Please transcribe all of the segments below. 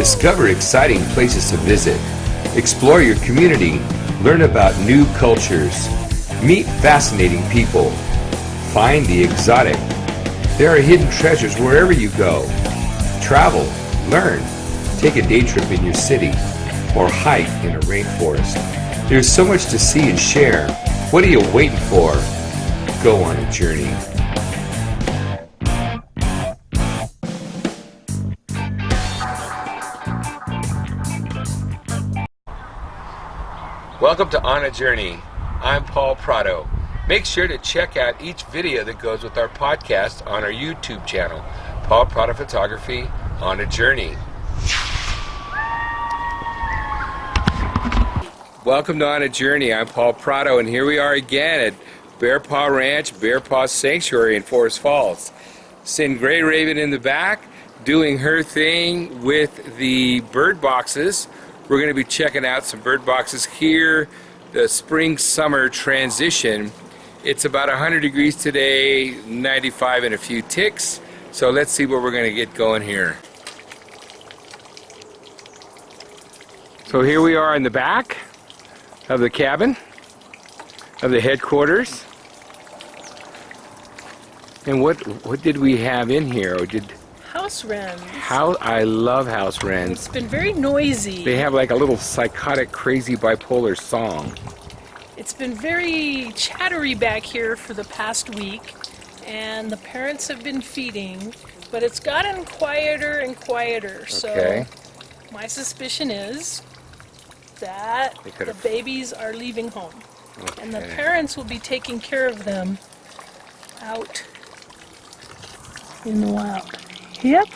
Discover exciting places to visit. Explore your community. Learn about new cultures. Meet fascinating people. Find the exotic. There are hidden treasures wherever you go. Travel, learn, take a day trip in your city, or hike in a rainforest. There's so much to see and share. What are you waiting for? Go on a journey. Welcome to On a Journey. I'm Paul Prado. Make sure to check out each video that goes with our podcast on our YouTube channel, Paul Prado Photography on a Journey. Welcome to On a Journey. I'm Paul Prado, and here we are again at Bearpaw Ranch, Bearpaw Sanctuary in Forest Falls. Seeing Gray Raven in the back doing her thing with the bird boxes. We're going to be checking out some bird boxes here, the spring-summer transition. It's about 100 degrees today, 95 and a few ticks. So let's see what we're going to get going here. So here we are in the back of the cabin, of the headquarters. And what did we have in here? Or did house wrens. I love house wrens. It's been very noisy. They have like a little psychotic, crazy, bipolar song. It's been very chattery back here for the past week, and the parents have been feeding, but it's gotten quieter and quieter. Okay. So my suspicion is that the babies are leaving home. Okay. And the parents will be taking care of them out in the wild. Yep.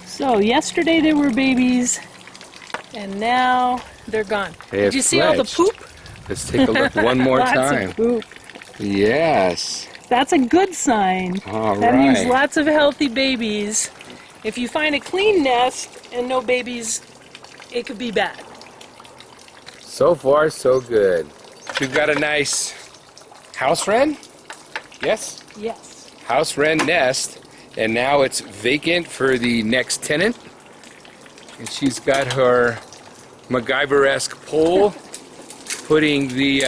So yesterday there were babies, and now they're gone. Did you see all the poop? Let's take a look one more time. Lots of poop. Yes. That's a good sign. All that right. means lots of healthy babies. If you find a clean nest and no babies, it could be bad. So far, so good. We've got a nice house wren. Yes? Yes. House wren nest. And now it's vacant for the next tenant. And she's got her MacGyver-esque pole, putting the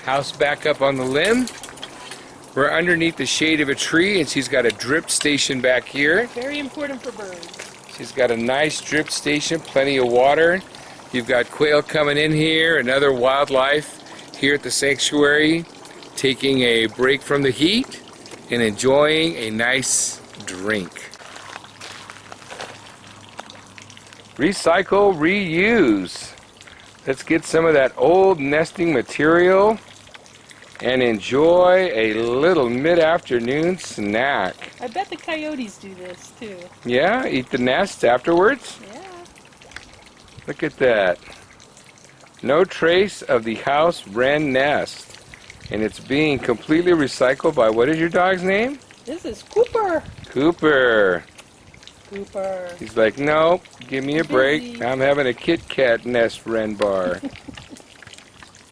house back up on the limb. We're underneath the shade of a tree, and she's got a drip station back here. Very important for birds. She's got a nice drip station, plenty of water. You've got quail coming in here, and other wildlife here at the sanctuary, taking a break from the heat and enjoying a nice drink. Recycle, reuse. Let's get some of that old nesting material and enjoy a little mid-afternoon snack. I bet the coyotes do this too. Yeah, eat the nest afterwards? Yeah. Look at that. No trace of the house wren nest. And it's being completely recycled by, what is your dog's name? This is Cooper. Cooper. Cooper. He's like, no, give me a break. I'm having a Kit Kat nest wren bar.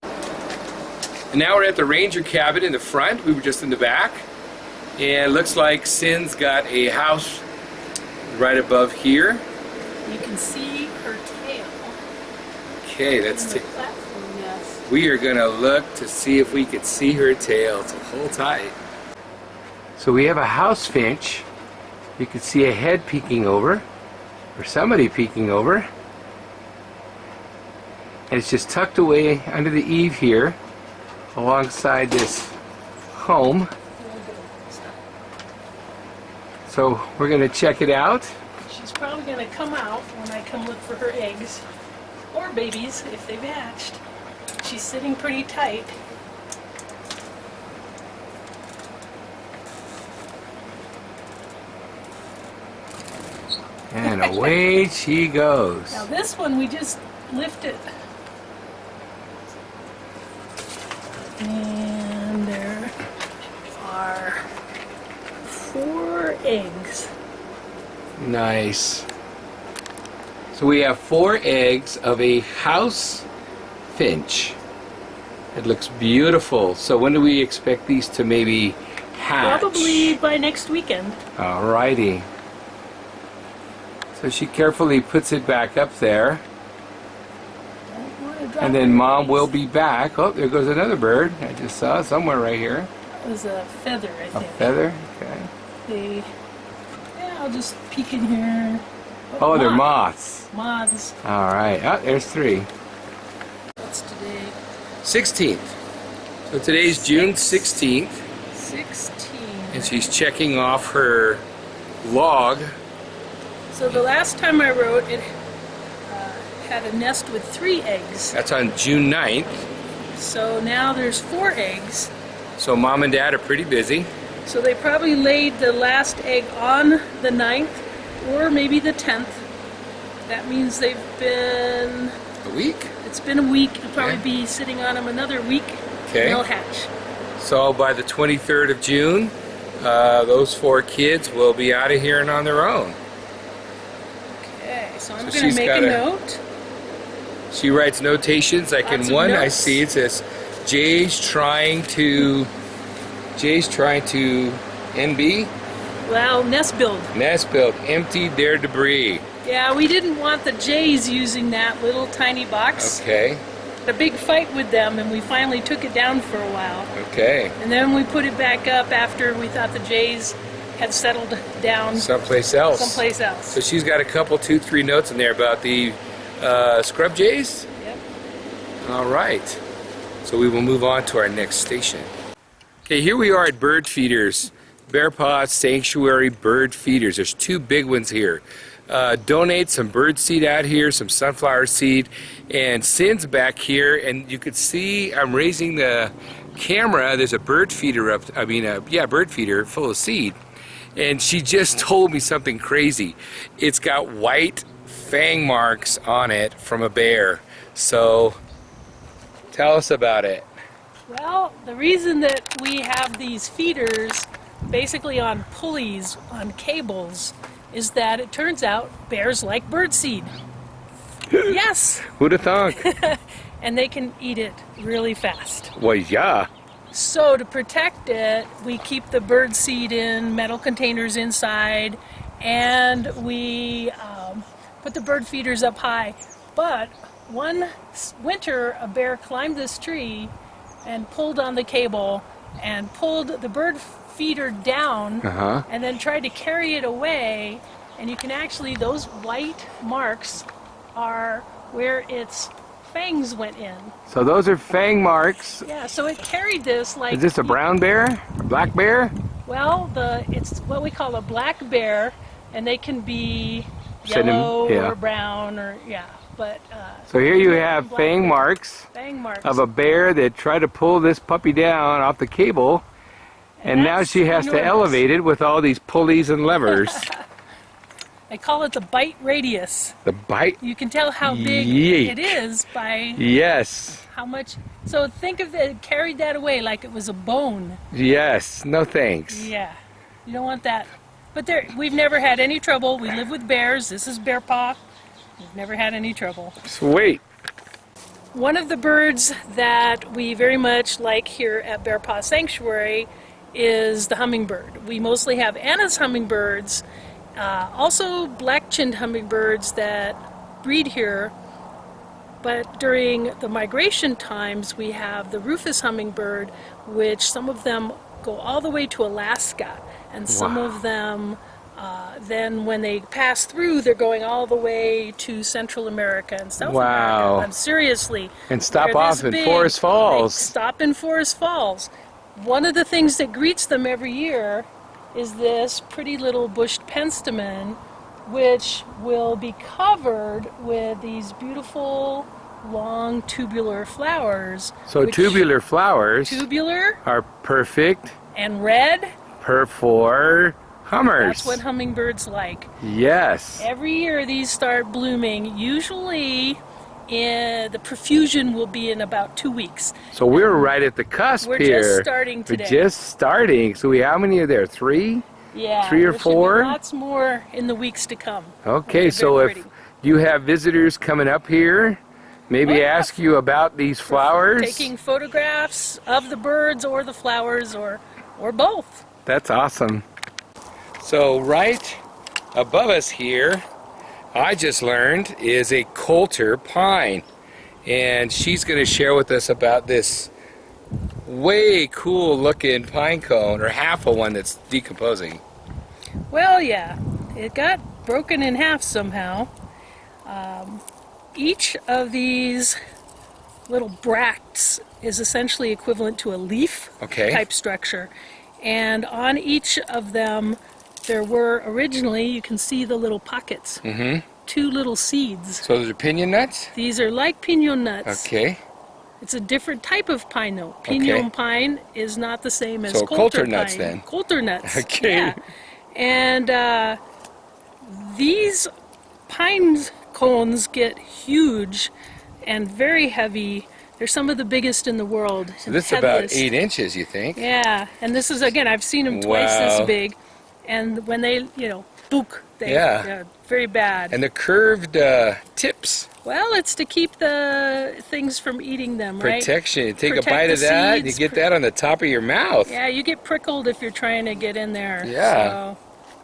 And now we're at the ranger cabin in the front. We were just in the back. And it looks like Sin's got a house right above here. You can see her tail. Okay, let's take. We are going to look to see if we can see her tail, so hold tight. So we have a house finch. You can see a head peeking over, or somebody peeking over. And it's just tucked away under the eave here, alongside this home. So we're going to check it out. She's probably going to come out when I come look for her eggs, or babies if they've hatched. She's sitting pretty tight. And away she goes. Now this one we just lifted. And there are 4 eggs. Nice. So we have 4 eggs of a house finch. It looks beautiful. So when do we expect these to maybe hatch? Probably by next weekend. Alrighty. So she carefully puts it back up there. Don't want to drop And then her Mom eggs. will be back. Oh, there goes another bird. I just saw somewhere right here. It was a feather, I A think. feather? Okay. Yeah, I'll just peek in here. Oh, they're moths. Moths. All right. Oh, there's 3. What's today? 16th. So today's June 16th. 16. And she's checking off her log. So the last time I wrote, it had a nest with 3 eggs. That's on June 9th. So now there's 4 eggs. So Mom and Dad are pretty busy. So they probably laid the last egg on the 9th or maybe the 10th. That means they've been... A week? It's been a week. It'll probably Yeah. be sitting on them another week. Okay. And they'll hatch. So by the 23rd of June, those 4 kids will be out of here and on their own. Okay, so I'm So going she's to make a gotta- note. She writes notations. Like Lots in of one, I notes. see it says, Jay's trying to NB, Well, nest build. nest build, emptied their debris. Yeah, we didn't want the jays using that little tiny box. Okay, A big fight with them, and we finally took it down for a while. okay. And then we put it back up after we thought the jays had settled down Someplace else. someplace else. So she's got a couple, 2, 3 notes in there about the scrub jays. Yep. All right. So we will move on to our next station. Okay, here we are at bird feeders. Bearpaw Sanctuary bird feeders. There's 2 big ones here. Donate some bird seed out here, some sunflower seed, and Cin's back here, and you could see I'm raising the camera. There's a bird feeder up, bird feeder full of seed, and she just told me something crazy. It's got white fang marks on it from a bear. So tell us about it. Well, the reason that we have these feeders basically on pulleys, on cables, is that it turns out bears like birdseed. Yes! Who'da thunk? And they can eat it really fast. Well, yeah. So to protect it, we keep the birdseed in metal containers inside, and we put the bird feeders up high. But one winter, a bear climbed this tree and pulled on the cable and pulled the bird feeder down and then tried to carry it away, and you can actually, those white marks are where its fangs went in. So those are fang marks. Yeah, so it carried this like... Is this a brown bear? A black bear? Well, it's what we call a black bear, and they can be Send 'em- yellow yeah. or brown or, but... So here you have black fang bear. marks Fang marks. of a bear that tried to pull this puppy down off the cable, and now that's she has to enormous. elevate it with all these pulleys and levers. I call it the bite radius. The bite? You can tell how big Yeek. it is by Yes. how much... So think of it, carried that away like it was a bone. Yes. No thanks. Yeah, you don't want that. But we've never had any trouble. We live with bears. This is Bearpaw. We've never had any trouble. Sweet. One of the birds that we very much like here at Bearpaw Sanctuary is the hummingbird. We mostly have Anna's hummingbirds, also black-chinned hummingbirds that breed here, but during the migration times we have the rufous hummingbird, which some of them go all the way to Alaska, and some Wow. of them then when they pass through, they're going all the way to Central America and South Wow. America. Seriously. And stop they're off this in big. Forest Falls. They stop in Forest Falls. One of the things that greets them every year is this pretty little bushed penstemon, which will be covered with these beautiful long tubular flowers. So which- tubular flowers Tubular are perfect and red. for hummers. That's what hummingbirds like. Yes. Every year these start blooming. Usually the profusion will be in about 2 weeks. So we're right at the cusp We're here. just starting today. We're just starting. So how many are there? 3? Yeah, 3 or there should be 4? lots more in the weeks to come. Okay, They're so very if pretty. you have visitors coming up here, maybe Oh, yeah. ask you about these flowers. Taking photographs of the birds or the flowers or both. That's awesome. So right above us here, I just learned is a coulter pine. And she's going to share with us about this way cool looking pine cone, or half of one that's decomposing. Well, yeah, it got broken in half somehow. Each of these little bracts is essentially equivalent to a leaf type structure. And on each of them, there were originally, you can see the little pockets, 2 little seeds. So those are pinon nuts? These are like pinon nuts. Okay. It's a different type of pine though. Pinon pine is not the same as so coulter nuts pine. then. Coulter nuts. Okay. Yeah. And these pine cones get huge and very heavy. They're some of the biggest in the world. So this is about 8 inches, you think? Yeah, and this is, again, I've seen them twice this big. And when they, book, they're very bad. And the curved tips. Well, it's to keep the things from eating them, right? Protection. You take a bite of that, and you get that on the top of your mouth. Yeah, you get prickled if you're trying to get in there. Yeah. So,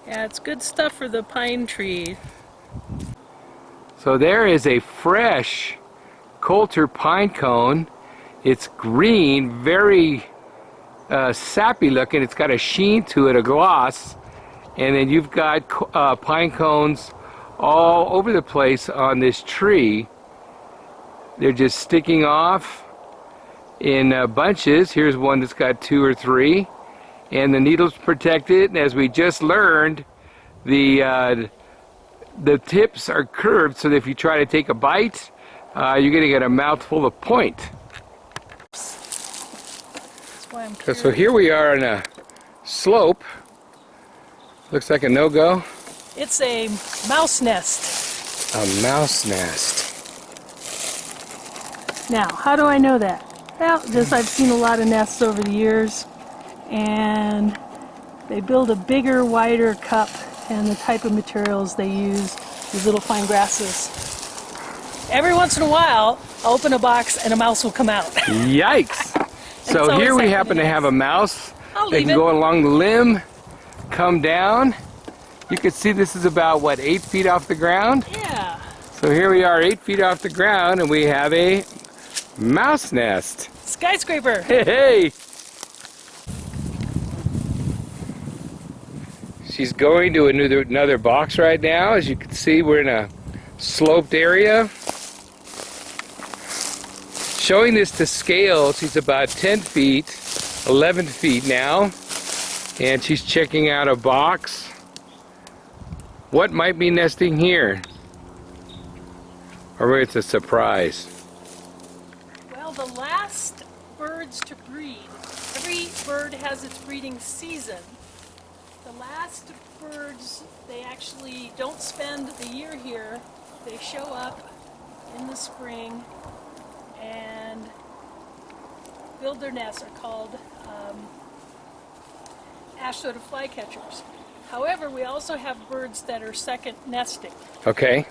yeah, it's good stuff for the pine tree. So there is a fresh coulter pine cone. It's green, very sappy looking. It's got a sheen to it, a gloss. And then you've got pine cones all over the place on this tree. They're just sticking off in bunches. Here's one that's got 2 or 3. And the needle's protected. And as we just learned, the tips are curved so that if you try to take a bite, you're going to get a mouthful of point. That's why I'm curious. So here we are on a slope. Looks like a no-go. It's a mouse nest. A mouse nest. Now, how do I know that? Well, just I've seen a lot of nests over the years, and they build a bigger, wider cup, and the type of materials they use, these little fine grasses. Every once in a while, I'll open a box and a mouse will come out. Yikes! So here we happen to have a mouse. They can go along the limb, come down. You can see this is about, what, 8 feet off the ground? Yeah. So here we are 8 feet off the ground, and we have a mouse nest. Skyscraper. Hey, hey! She's going to another box right now. As you can see, we're in a sloped area. Showing this to scale, she's about 10 feet, 11 feet now. And she's checking out a box. What might be nesting here? Or it's a surprise? Well, the last birds to breed, every bird has its breeding season. The last birds, they actually don't spend the year here. They show up in the spring and build their nests, are called ash-throated flycatchers. However, we also have birds that are second nesting. Okay.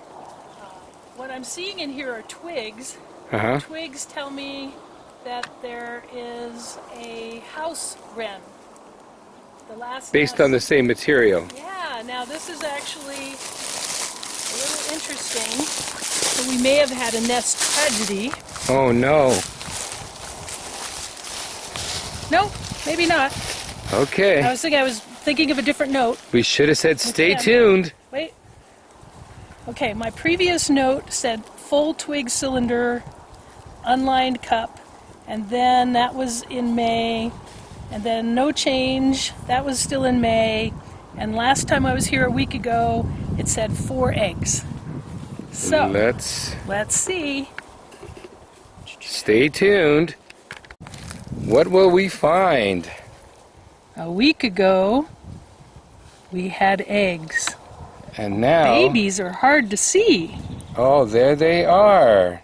What I'm seeing in here are twigs. Twigs tell me that there is a house wren. The last Based nest, on the same material. Yeah, now this is actually a little interesting. So we may have had a nest tragedy. Oh no. No, maybe not. Okay. I was thinking of a different note. We should have said stay tuned. Wait. Okay, my previous note said full twig cylinder, unlined cup, and then that was in May, and then no change, that was still in May, and last time I was here a week ago, it said 4 eggs. So, let's see. Stay tuned. What will we find? A week ago, we had eggs. And now... Babies are hard to see. Oh, there they are.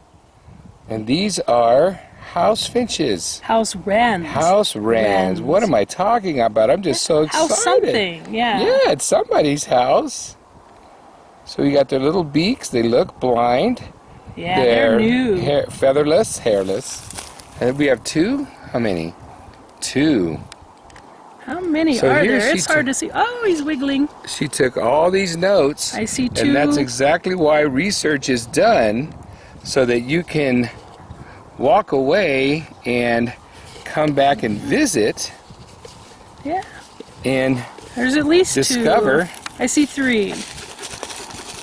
And these are house finches. House wrens. House wrens. What am I talking about? I'm just so excited. House something, yeah. Yeah, it's somebody's house. So we got their little beaks. They look blind. Yeah, they're new. Featherless, hairless. And we have 2? How many? 2. How many So are here there? she It's hard to see. Oh, he's wiggling. She took all these notes. I see two. And that's exactly why research is done, so that you can walk away and come back and visit. Yeah. And there's at least discover. 2. I see 3.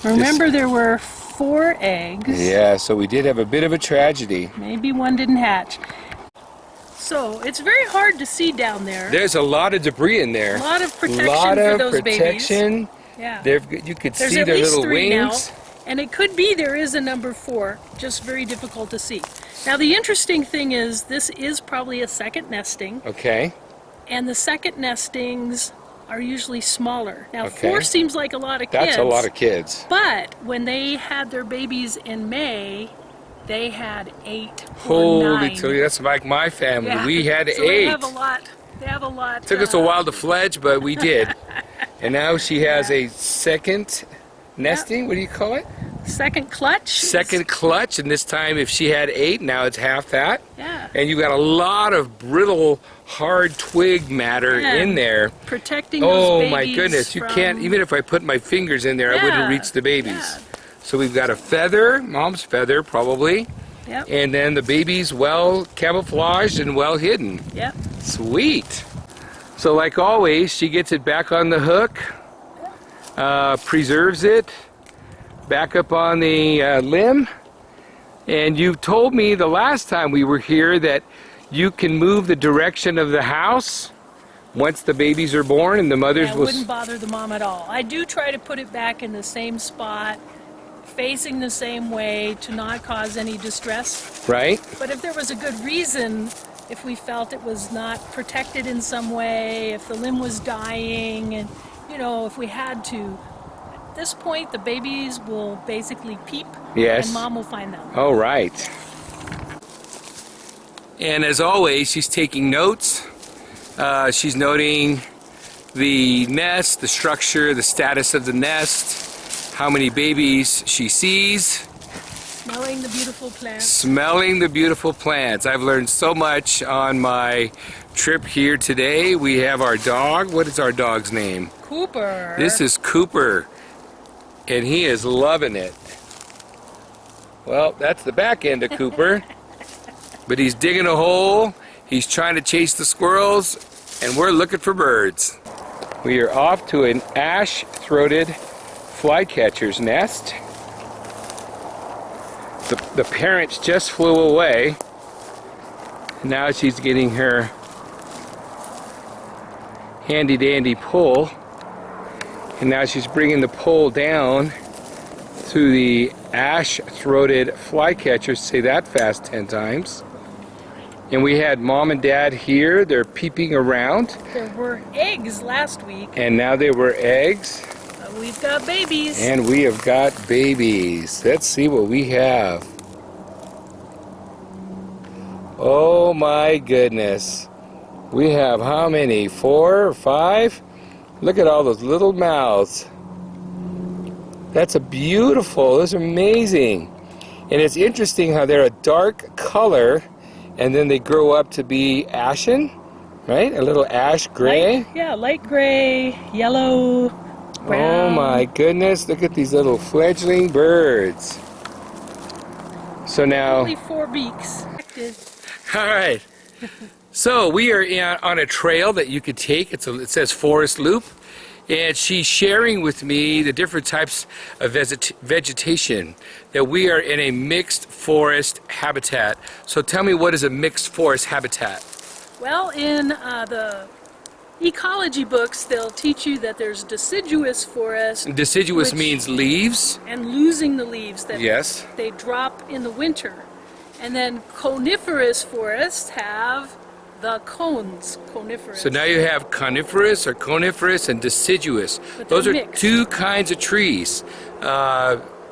Remember, there were 4 eggs. Yeah, so we did have a bit of a tragedy. Maybe one didn't hatch. So it's very hard to see down there. There's a lot of debris in there. A lot of protection for those babies. Yeah. You could There's see at their least little 3 wings. now, and it could be there is a number 4, just very difficult to see. Now the interesting thing is this is probably a second nesting, Okay. and the second nestings are usually smaller. Now Okay. 4 seems like a lot of kids. That's a lot of kids. But when they had their babies in May, they had 8 or Holy 9. toady, that's like my family. Yeah. We had so 8. They have a lot. They have a lot. Took us a while to fledge, but we did. And now she has a second nesting. What do you call it? Second clutch. Second clutch, and this time if she had 8, now it's half that. Yeah. And you got a lot of brittle, hard twig matter in there. Protecting those babies. Oh my goodness, you can't, even if I put my fingers in there, I wouldn't reach the babies. Yeah. So we've got a feather, mom's feather probably, Yep. and then the baby's well camouflaged and well hidden. Yep. Sweet. So like always, she gets it back on the hook, preserves it, back up on the limb. And you told me the last time we were here that you can move the direction of the house once the babies are born, and the mothers Yeah, it will... wouldn't bother the mom at all. I do try to put it back in the same spot, facing the same way to not cause any distress. Right? But if there was a good reason, if we felt it was not protected in some way, if the limb was dying, and you know, if we had to, at this point the babies will basically peep. Yes. And mom will find them. Oh, right. And as always, she's taking notes. She's noting the nest, the structure, the status of the nest, how many babies she sees. Smelling the beautiful plants. Smelling the beautiful plants. I've learned so much on my trip here today. We have our dog. What is our dog's name? Cooper. This is Cooper, and he is loving it. Well, that's the back end of Cooper, but he's digging a hole. He's trying to chase the squirrels, and we're looking for birds. We are off to an ash-throated flycatcher's nest. The parents just flew away. Now she's getting her handy-dandy pole, and now she's bringing the pole down to the ash-throated flycatcher. Say that fast 10 times. And we had mom and dad here. They're peeping around. There were eggs last week. And now there were eggs. But we've got babies. And we have got babies. Let's see what we have. Oh my goodness. We have how many? 4 or 5? Look at all those little mouths. That's a beautiful. Those are amazing. And it's interesting how they're a dark color and then they grow up to be ashen, right? A little ash gray. Light gray, yellow, brown. Oh my goodness, look at these little fledgling birds. So now... Only 4 beaks. All right. So we are on a trail that you could take. It says Forest Loop. And she's sharing with me the different types of vegetation, that we are in a mixed forest habitat. So tell me, what is a mixed forest habitat? Well, in the ecology books, they'll teach you that there's deciduous forest. Deciduous means leaves. And losing the leaves that Yes. they drop in the winter. And then coniferous forests have the cones, coniferous. So now you have coniferous or coniferous and deciduous. Those are mixed. 2 kinds of trees.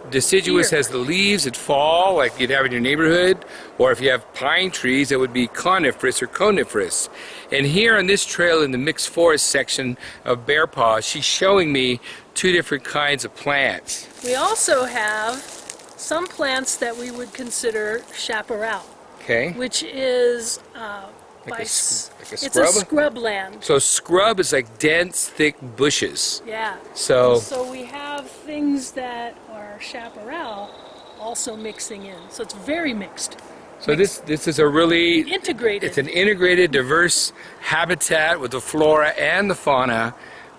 Deciduous has the leaves that fall like you'd have in your neighborhood, or if you have pine trees, that would be coniferous or coniferous. And here on this trail in the mixed forest section of Bearpaw, she's showing me 2 different kinds of plants. We also have some plants that we would consider chaparral, Okay. which is Like a it's scrub? a scrub land. So scrub is like dense, thick bushes. Yeah. So we have things that are chaparral also mixing in. So it's very mixed. So this is a really integrated. It's an integrated, diverse habitat with the flora and the fauna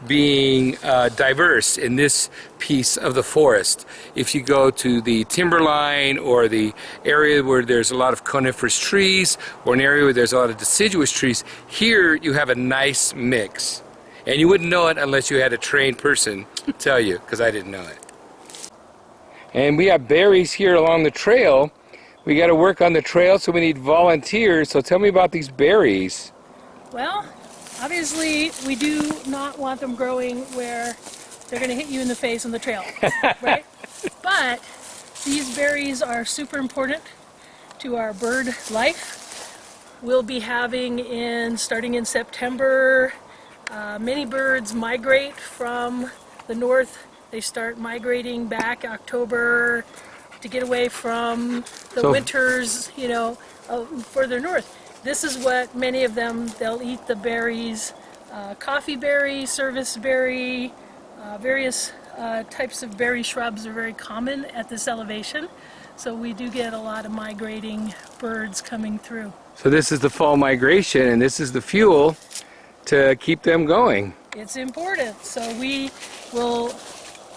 being diverse in this piece of the forest. If you go to the timberline or the area where there's a lot of coniferous trees or an area where there's a lot of deciduous trees, here you have a nice mix. And you wouldn't know it unless you had a trained person tell you, because I didn't know it. And we have berries here along the trail. We got to work on the trail, so we need volunteers. So tell me about these berries. Well, obviously, we do not want them growing where they're going to hit you in the face on the trail, right? But these berries are super important to our bird life. We'll be having, starting in September, many birds migrate from the north. They start migrating back October to get away from the winters, further north. This is what many of them, they'll eat the berries, coffee berry, service berry, various types of berry shrubs are very common at this elevation. So we do get a lot of migrating birds coming through. So this is the fall migration, and this is the fuel to keep them going. It's important. So we will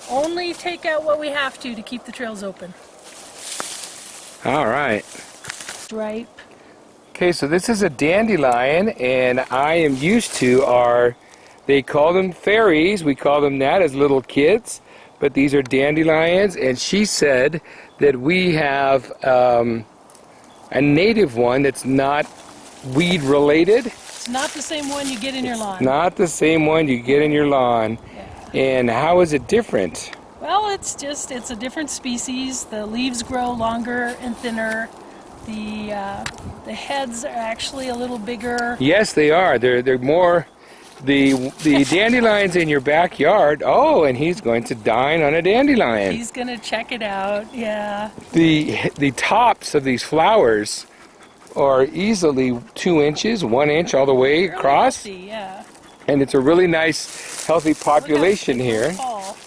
only take out what we have to keep the trails open. All right. Ripe. Okay, so this is a dandelion, and I am used to they call them fairies. We call them that as little kids, but these are dandelions, and she said that we have a native one that's not weed related. It's not the same one you get in your lawn. Not the same one you get in your lawn. Yeah. And how is it different? Well, it's a different species. The leaves grow longer and thinner. The heads are actually a little bigger. Yes, they are. They're more the dandelions in your backyard. Oh, and he's going to dine on a dandelion. He's going to check it out. Yeah. The tops of these flowers are easily 2 inches, 1 inch all the way across. Really healthy, yeah. And it's a really nice, healthy population here. Tall.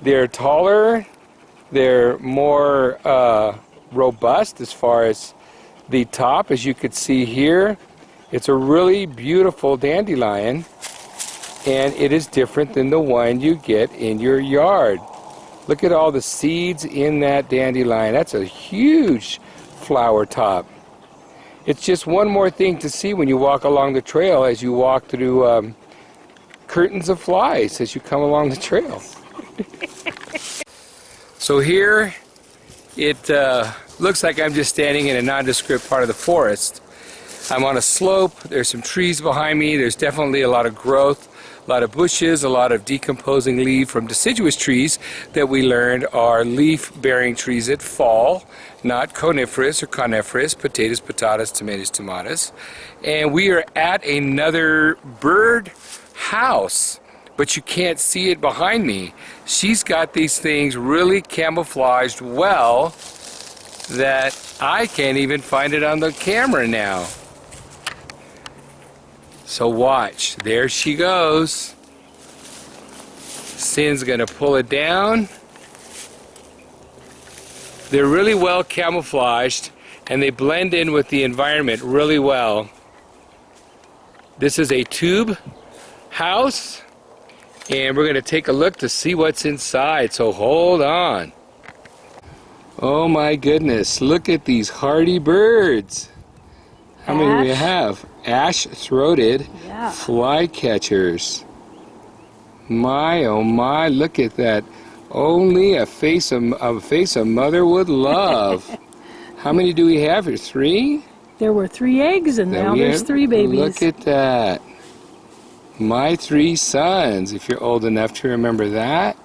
They're taller. They're more robust as far as the top, as you could see here. It's a really beautiful dandelion, and it is different than the one you get in your yard. Look at all the seeds in that dandelion. That's a huge flower top. It's just one more thing to see when you walk along the trail, as you walk through curtains of flies as you come along the trail. So here it looks like I'm just standing in a nondescript part of the forest. I'm on a slope. There's some trees behind me. There's definitely a lot of growth, a lot of bushes, a lot of decomposing leaf from deciduous trees that we learned are leaf-bearing trees that fall, not coniferous or coniferous, potatoes, patatas, tomatoes, tomatas. And we are at another bird house, but you can't see it behind me. She's got these things really camouflaged well that I can't even find it on the camera now. So watch, there she goes. Sin's gonna pull it down. They're really well camouflaged, and they blend in with the environment really well. This is a tube house, and we're gonna take a look to see what's inside, so hold on. Oh my goodness, look at these hardy birds. How many do we have? Ash-throated flycatchers. My, oh my, look at that. Only a face a mother would love. How many do we have here? 3? There were 3 eggs, and now there's 3 babies. Look at that. My 3 sons, if you're old enough to remember that.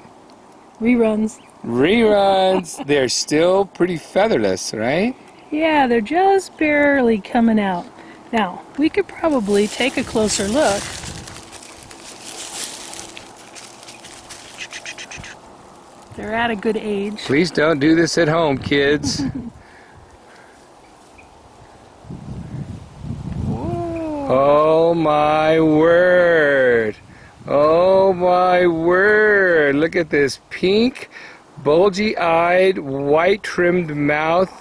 Reruns. Reruns. They're still pretty featherless, right? Yeah, they're just barely coming out. Now, we could probably take a closer look. They're at a good age. Please don't do this at home, kids. Whoa. Oh my word. Oh my word. Look at this pink, bulgy-eyed, white-trimmed mouth,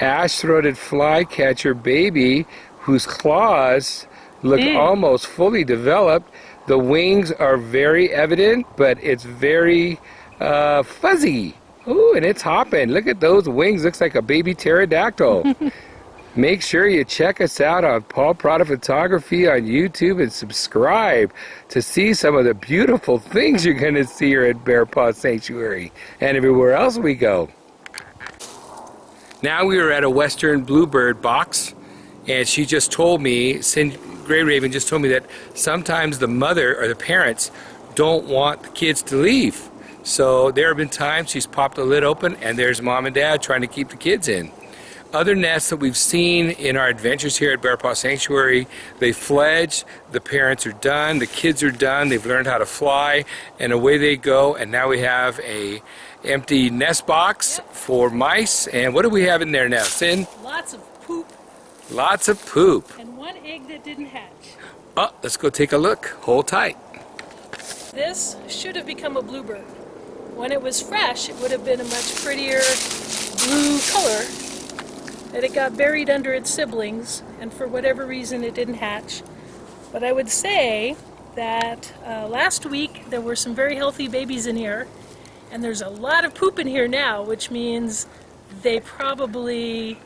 ash-throated flycatcher baby whose claws look almost fully developed. The wings are very evident, but it's very fuzzy. Ooh, and it's hopping. Look at those wings. Looks like a baby pterodactyl. Make sure you check us out on Paul Prado Photography on YouTube and subscribe to see some of the beautiful things you're going to see here at Bearpaw Sanctuary and everywhere else we go. Now we are at a western bluebird box, and she just told me, Gray Raven just told me that sometimes the mother or the parents don't want the kids to leave. So there have been times she's popped the lid open and there's mom and dad trying to keep the kids in. Other nests that we've seen in our adventures here at Bearpaw Sanctuary, they fledge, the parents are done, the kids are done, they've learned how to fly, and away they go. And now we have a empty nest box for mice. And what do we have in there now, Sin? Lots of poop. Lots of poop. And one egg that didn't hatch. Oh, let's go take a look. Hold tight. This should have become a bluebird. When it was fresh, it would have been a much prettier blue color. And it got buried under its siblings, and for whatever reason it didn't hatch. But I would say that last week there were some very healthy babies in here, and there's a lot of poop in here now, which means they probably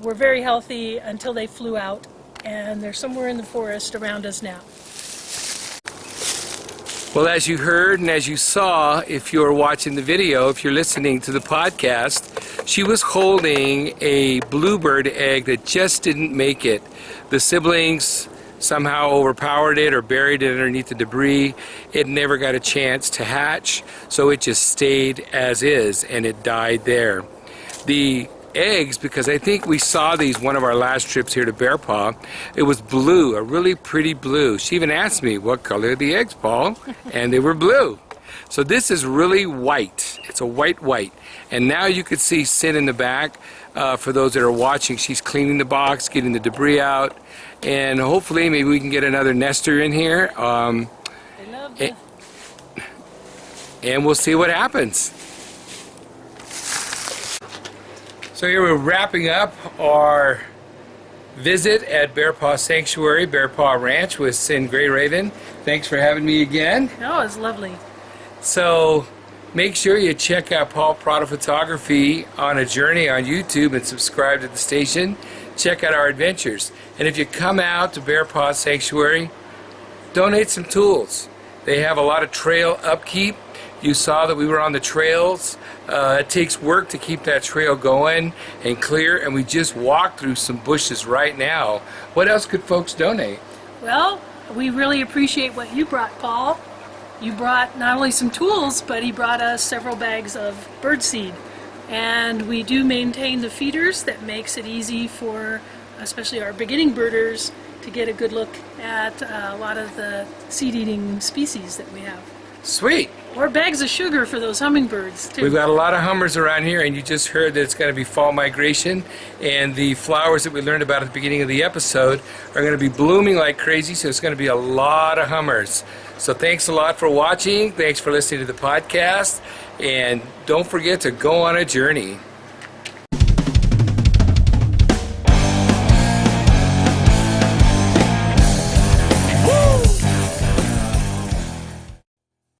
were very healthy until they flew out, and they're somewhere in the forest around us now. Well, as you heard and as you saw, if you're watching the video, if you're listening to the podcast, she was holding a bluebird egg that just didn't make it. The siblings somehow overpowered it or buried it underneath the debris. It never got a chance to hatch, so it just stayed as is, and it died there. The eggs, because I think we saw these one of our last trips here to Bearpaw, it was blue, a really pretty blue. She even asked me, what color are the eggs, Paul? And they were blue. So this is really white. It's a white. And now you could see Sin in the back. For those that are watching, she's cleaning the box, getting the debris out, and hopefully maybe we can get another nester in here. And we'll see what happens. So here we're wrapping up our visit at Bearpaw Sanctuary, Bearpaw Ranch with Sin Gray Raven. Thanks for having me again. Oh, it's lovely. So make sure you check out Paul Prado Photography on a journey on YouTube and subscribe to the station. Check out our adventures. And if you come out to Bearpaw Sanctuary, donate some tools. They have a lot of trail upkeep. You saw that we were on the trails. It takes work to keep that trail going and clear, and we just walked through some bushes right now. What else could folks donate? Well, we really appreciate what you brought, Paul. You brought not only some tools, but he brought us several bags of birdseed. And we do maintain the feeders. That makes it easy for especially our beginning birders to get a good look at a lot of the seed-eating species that we have. Sweet. Or bags of sugar for those hummingbirds, too. We've got a lot of hummers around here, and you just heard that it's going to be fall migration, and the flowers that we learned about at the beginning of the episode are going to be blooming like crazy, so it's going to be a lot of hummers. So thanks a lot for watching. Thanks for listening to the podcast, and don't forget to go on a journey.